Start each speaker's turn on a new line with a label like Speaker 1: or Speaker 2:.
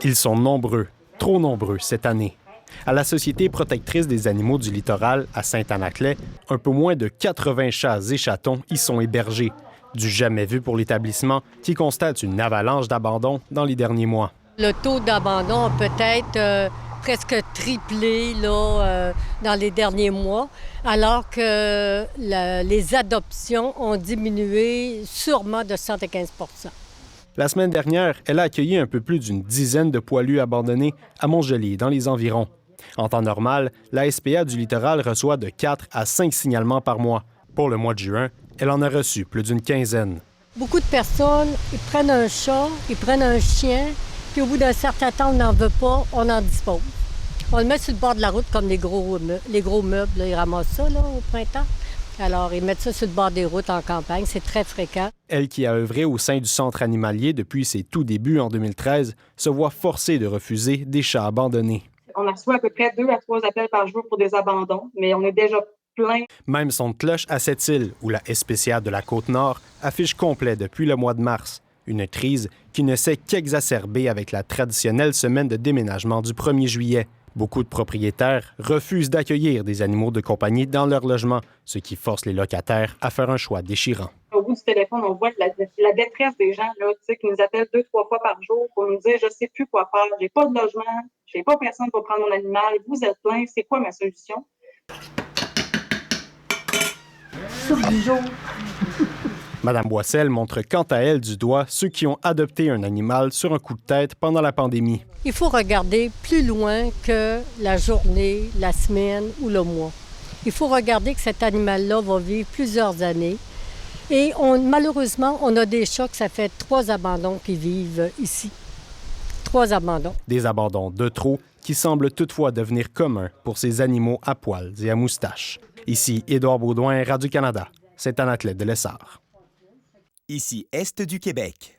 Speaker 1: Ils sont nombreux, trop nombreux cette année. À la Société protectrice des animaux du littoral, à Saint-Anaclet, un peu moins de 80 chats et chatons y sont hébergés. Du jamais vu pour l'établissement qui constate une avalanche d'abandon dans les derniers mois.
Speaker 2: Le taux d'abandon a peut-être presque triplé dans les derniers mois, alors que les adoptions ont diminué sûrement de 75 %.
Speaker 1: La semaine dernière, elle a accueilli un peu plus d'une dizaine de poilus abandonnés à Montjoli, dans les environs. En temps normal, la SPA du littoral reçoit de 4 à 5 signalements par mois. Pour le mois de juin, elle en a reçu plus d'une quinzaine.
Speaker 2: Beaucoup de personnes, ils prennent un chat, ils prennent un chien, puis au bout d'un certain temps, on n'en veut pas, on en dispose. On le met sur le bord de la route comme les gros meubles, là, ils ramassent ça au printemps. Alors, ils mettent ça sur le bord des routes en campagne, c'est très fréquent.
Speaker 1: Elle, qui a œuvré au sein du centre animalier depuis ses tout débuts en 2013, se voit forcée de refuser des chats abandonnés.
Speaker 3: On reçoit à peu près 2 à 3 appels par jour pour des abandons, mais on est déjà plein.
Speaker 1: Même son de cloche à Sept-Îles, où la SPCA de la Côte-Nord affiche complet depuis le mois de mars. Une crise qui ne s'est qu'exacerber avec la traditionnelle semaine de déménagement du 1er juillet. Beaucoup de propriétaires refusent d'accueillir des animaux de compagnie dans leur logement, ce qui force les locataires à faire un choix déchirant.
Speaker 3: Au bout du téléphone, on voit la détresse des gens là, qui nous appellent 2-3 fois par jour pour nous dire « Je ne sais plus quoi faire, j'ai pas de logement, j'ai pas personne pour prendre mon animal, vous êtes plein, c'est quoi ma solution? » Soupe du jour.
Speaker 1: Madame Boissel montre quant à elle du doigt ceux qui ont adopté un animal sur un coup de tête pendant la pandémie.
Speaker 2: Il faut regarder plus loin que la journée, la semaine ou le mois. Il faut regarder que cet animal-là va vivre plusieurs années. Et malheureusement, on a des chats que ça fait 3 abandons qui vivent ici. 3 abandons.
Speaker 1: Des abandons de trop qui semblent toutefois devenir communs pour ces animaux à poils et à moustaches. Ici, Édouard Baudouin, Radio-Canada, Saint-Anaclet de Lessard.
Speaker 4: Ici, Est du Québec.